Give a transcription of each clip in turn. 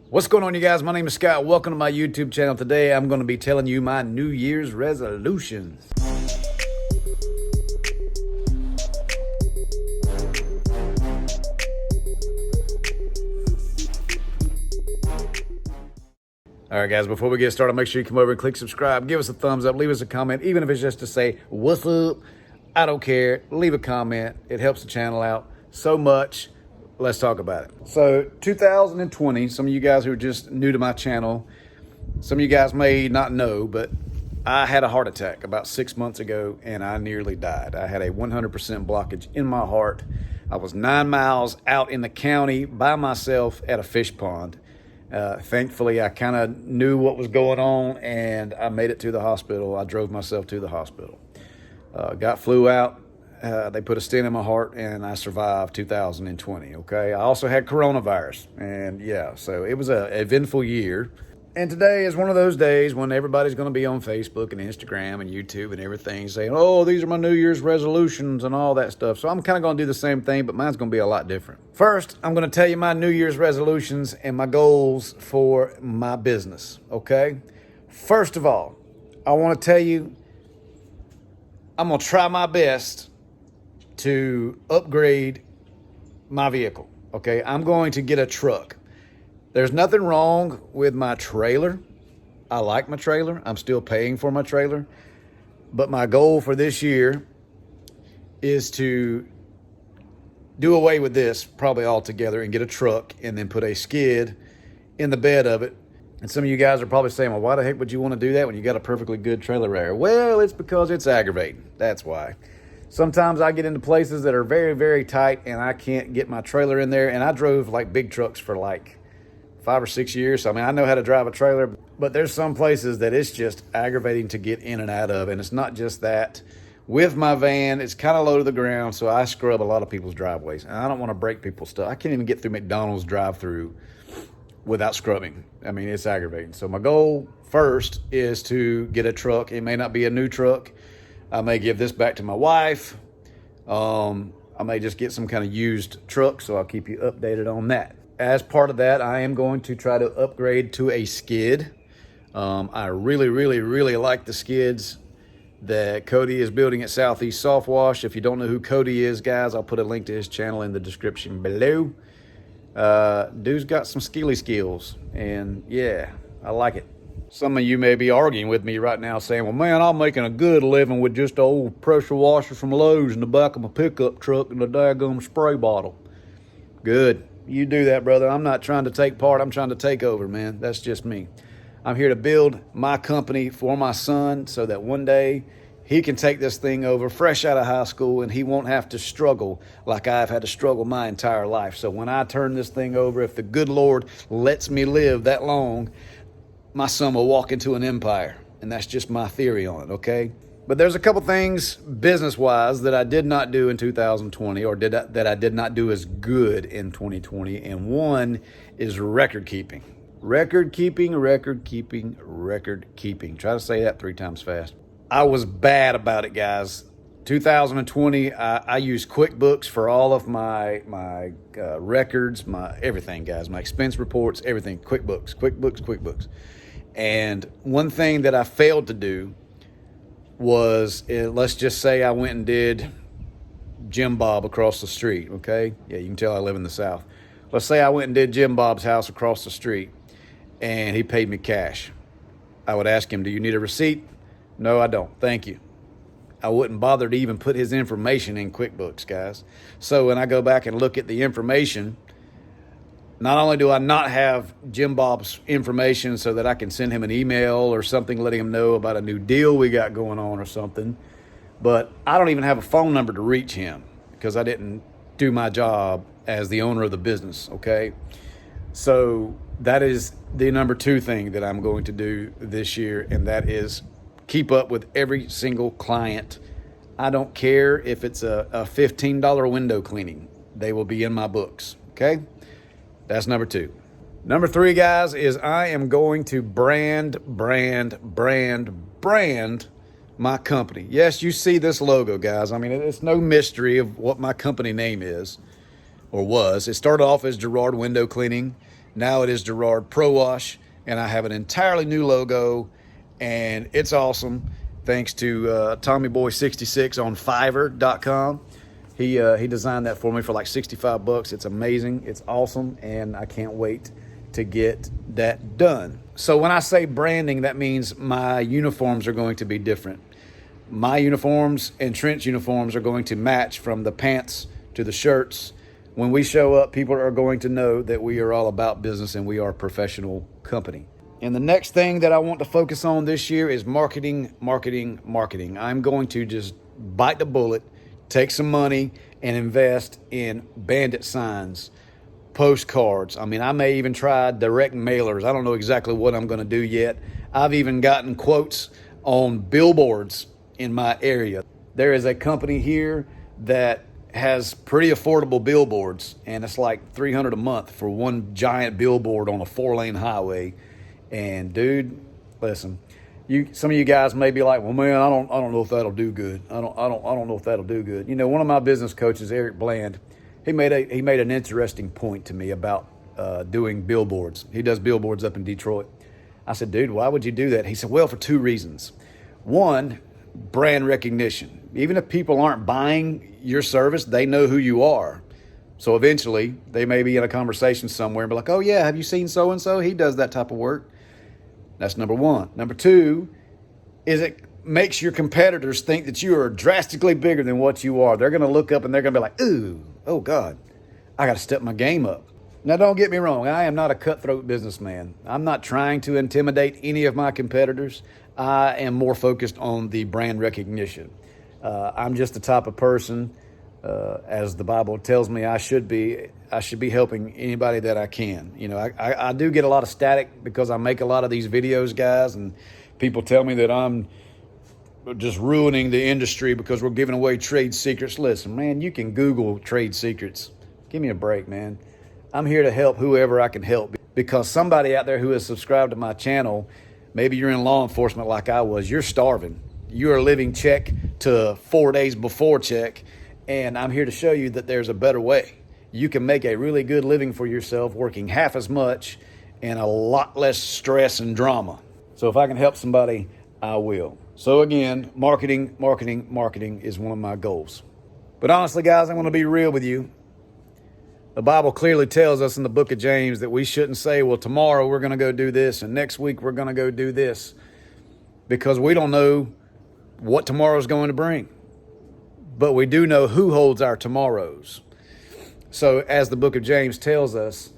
What's going on, you guys? My name is Scott. Welcome to my YouTube channel. Today I'm going to be telling you my New Year's resolutions. All right, guys, before we get started, make sure you come over and click subscribe. Give us a thumbs up. Leave us a comment, even if it's just to say, what's up? I don't care. Leave a comment. It helps the channel out so much. Let's talk about it. So 2020, some of you guys who are just new to my channel, some of you guys may not know, but I had a heart attack about 6 months ago and I nearly died. I had a 100% blockage in my heart. I was 9 miles out in the county by myself at a fish pond. Thankfully, I kind of knew what was going on and I made it to the hospital. I drove myself to the hospital. Flew out. They put a stent in my heart and I survived 2020, okay? I also had coronavirus and yeah, so it was an eventful year. And today is one of those days when everybody's going to be on Facebook and Instagram and YouTube and everything saying, oh, these are my New Year's resolutions and all that stuff. So I'm kind of going to do the same thing, but mine's going to be a lot different. First, I'm going to tell you my New Year's resolutions and my goals for my business, okay? First of all, I want to tell you I'm going to try my best to upgrade my vehicle, okay? I'm going to get a truck. There's nothing wrong with my trailer. I like my trailer. I'm still paying for my trailer. But my goal for this year is to do away with this probably altogether and get a truck and then put a skid in the bed of it. And some of you guys are probably saying, well, why the heck would you want to do that when you got a perfectly good trailer area? Well, it's because it's aggravating. That's why. Sometimes I get into places that are very, very tight and I can't get my trailer in there. And I drove like big trucks for like 5 or 6 years. So, I mean, I know how to drive a trailer, but there's some places that it's just aggravating to get in and out of. And it's not just that. With my van, it's kind of low to the ground, so I scrub a lot of people's driveways. And I don't want to break people's stuff. I can't even get through McDonald's drive-through without scrubbing. I mean, it's aggravating. So my goal first is to get a truck. It may not be a new truck. I may give this back to my wife. I may just get some kind of used truck, so I'll keep you updated on that. As part of that, I am going to try to upgrade to a skid. I really, really, really like the skids that Cody is building at Southeast Soft Wash. If you don't know who Cody is, guys, I'll put a link to his channel in the description below. Dude's got some skills, and yeah, I like it. Some of you may be arguing with me right now saying, well, man, I'm making a good living with just an old pressure washer from Lowe's in the back of my pickup truck and a daggum spray bottle. Good. You do that, brother. I'm not trying to take part. I'm trying to take over, man. That's just me. I'm here to build my company for my son so that one day he can take this thing over fresh out of high school and he won't have to struggle like I've had to struggle my entire life. So when I turn this thing over, if the good Lord lets me live that long, my son will walk into an empire. And that's just my theory on it, okay? But there's a couple things business-wise that I did not do in 2020 or that I did not do as good in 2020. And one is record keeping. Record keeping. Try to say that 3 times fast. I was bad about it, guys. 2020, I used QuickBooks for all of my records, my everything, guys. My expense reports, everything. QuickBooks. And one thing that I failed to do was, let's just say I went and did Jim Bob across the street, okay? Yeah, you can tell I live in the South. Let's say I went and did Jim Bob's house across the street and he paid me cash. I would ask him, do you need a receipt? No, I don't. Thank you. I wouldn't bother to even put his information in QuickBooks, guys. So when I go back and look at the information, not only do I not have Jim Bob's information so that I can send him an email or something letting him know about a new deal we got going on or something, but I don't even have a phone number to reach him because I didn't do my job as the owner of the business, okay? So that is the number 2 thing that I'm going to do this year, and that is keep up with every single client. I don't care if it's a $15 window cleaning. They will be in my books, okay? That's number 2. Number 3, guys, is I am going to brand my company. Yes, you see this logo, guys. I mean, it's no mystery of what my company name is or was. It started off as Gerard Window Cleaning. Now it is Gerard Pro Wash, and I have an entirely new logo, and it's awesome. Thanks to Tommy Boy 66 on Fiverr.com. He designed that for me for like $65. It's amazing. It's awesome, and I can't wait to get that done. So when I say branding, that means my uniforms are going to be different. My uniforms and Trent's uniforms are going to match, from the pants to the shirts. When we show up, people are going to know that we are all about business and we are a professional company. And the next thing that I want to focus on this year is marketing, marketing, marketing. I'm going to just bite the bullet, take some money, and invest in bandit signs, postcards. I mean, I may even try direct mailers. I don't know exactly what I'm going to do yet. I've even gotten quotes on billboards in my area. There is a company here that has pretty affordable billboards, and it's like $300 a month for one giant billboard on a 4-lane highway. And dude, listen, some of you guys may be like, well, man, I don't know if that'll do good. I don't know if that'll do good. You know, one of my business coaches, Eric Bland, he made an interesting point to me about doing billboards. He does billboards up in Detroit. I said, dude, why would you do that? He said, well, for 2 reasons. One, brand recognition. Even if people aren't buying your service, they know who you are. So eventually they may be in a conversation somewhere and be like, oh yeah, have you seen so-and-so? He does that type of work. That's number one. Number two is it makes your competitors think that you are drastically bigger than what you are. They're going to look up and they're going to be like, ooh, oh God, I got to step my game up. Now, don't get me wrong. I am not a cutthroat businessman. I'm not trying to intimidate any of my competitors. I am more focused on the brand recognition. I'm just the type of person, as the Bible tells me I should be helping anybody that I can. You know, I do get a lot of static because I make a lot of these videos, guys, and people tell me that I'm just ruining the industry because we're giving away trade secrets. Listen, man, you can Google trade secrets. Give me a break, man. I'm here to help whoever I can help, because somebody out there who has subscribed to my channel, maybe you're in law enforcement like I was, you're starving. You're living check to 4 days before check, and I'm here to show you that there's a better way. You can make a really good living for yourself working half as much and a lot less stress and drama. So if I can help somebody, I will. So again, marketing, marketing, marketing is one of my goals. But honestly, guys, I want to be real with you. The Bible clearly tells us in the book of James that we shouldn't say, well, tomorrow we're going to go do this and next week we're going to go do this, because we don't know what tomorrow is going to bring. But we do know who holds our tomorrows. So as the book of James tells us,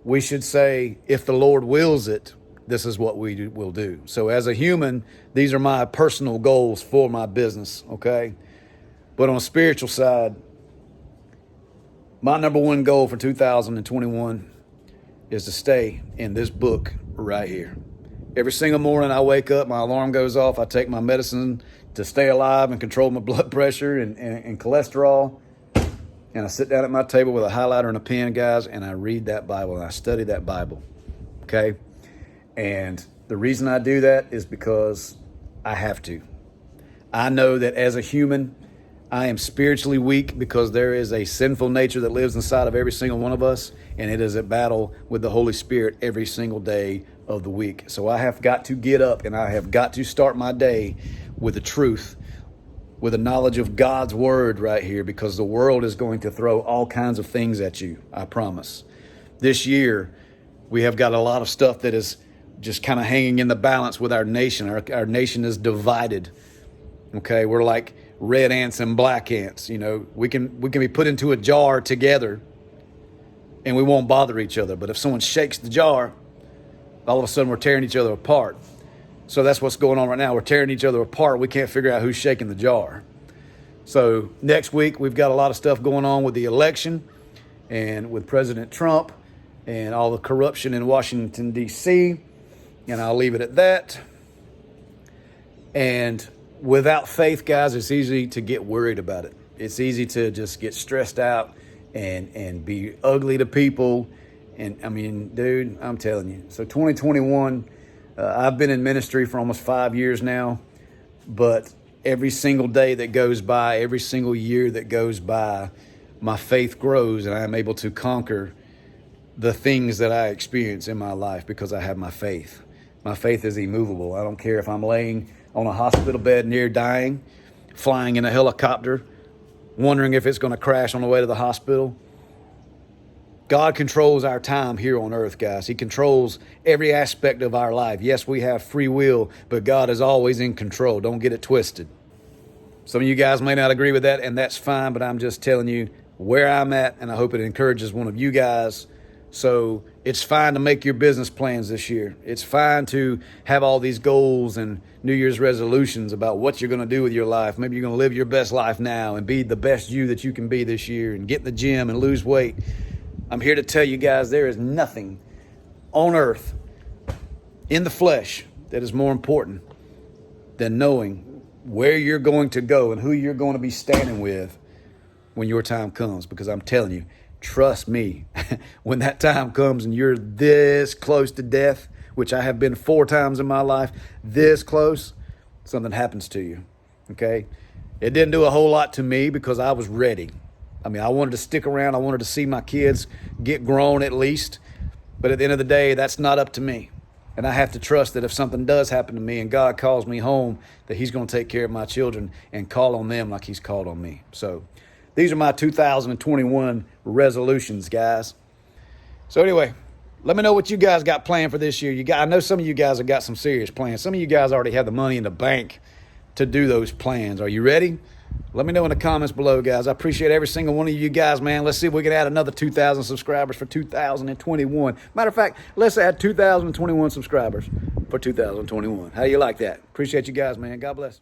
we should say, if the Lord wills it, this is what we will do. So as a human, these are my personal goals for my business, okay? But on a spiritual side, my number one goal for 2021 is to stay in this book right here. Every single morning I wake up, my alarm goes off, I take my medicine to stay alive and control my blood pressure and cholesterol, and I sit down at my table with a highlighter and a pen, guys, and I read that Bible and I study that Bible, okay? And the reason I do that is because I have to. I know that as a human, I am spiritually weak because there is a sinful nature that lives inside of every single one of us, and it is at battle with the Holy Spirit every single day of the week. So I have got to get up and I have got to start my day with the truth, with the knowledge of God's word right here, because the world is going to throw all kinds of things at you, I promise. This year, we have got a lot of stuff that is just kind of hanging in the balance with our nation. Our nation is divided. Okay, we're like red ants and black ants. You know, we can be put into a jar together and we won't bother each other. But if someone shakes the jar, all of a sudden we're tearing each other apart. So that's what's going on right now. We're tearing each other apart. We can't figure out who's shaking the jar. So next week, we've got a lot of stuff going on with the election and with President Trump and all the corruption in Washington, D.C., and I'll leave it at that. And without faith, guys, it's easy to get worried about it. It's easy to just get stressed out and be ugly to people. And I mean, dude, I'm telling you. So 2021, I've been in ministry for almost 5 years now, but every single day that goes by, every single year that goes by, my faith grows and I'm able to conquer the things that I experience in my life because I have my faith. My faith is immovable. I don't care if I'm laying on a hospital bed near dying, flying in a helicopter, wondering if it's going to crash on the way to the hospital. God controls our time here on earth, guys. He controls every aspect of our life. Yes, we have free will, but God is always in control. Don't get it twisted. Some of you guys may not agree with that, and that's fine, but I'm just telling you where I'm at, and I hope it encourages one of you guys. So it's fine to make your business plans this year. It's fine to have all these goals and New Year's resolutions about what you're going to do with your life. Maybe you're going to live your best life now and be the best you that you can be this year and get in the gym and lose weight. I'm here to tell you guys there is nothing on earth in the flesh that is more important than knowing where you're going to go and who you're going to be standing with when your time comes. Because I'm telling you, trust me, when that time comes and you're this close to death, which I have been 4 times in my life, this close, something happens to you, okay? It didn't do a whole lot to me because I was ready. I mean, I wanted to stick around. I wanted to see my kids get grown at least. But at the end of the day, that's not up to me. And I have to trust that if something does happen to me and God calls me home, that he's going to take care of my children and call on them like he's called on me. So these are my 2021 resolutions, guys. So anyway, let me know what you guys got planned for this year. I know some of you guys have got some serious plans. Some of you guys already have the money in the bank to do those plans. Are you ready? Let me know in the comments below, guys. I appreciate every single one of you guys, man. Let's see if we can add another 2,000 subscribers for 2021. Matter of fact, let's add 2,021 subscribers for 2021. How do you like that? Appreciate you guys, man. God bless.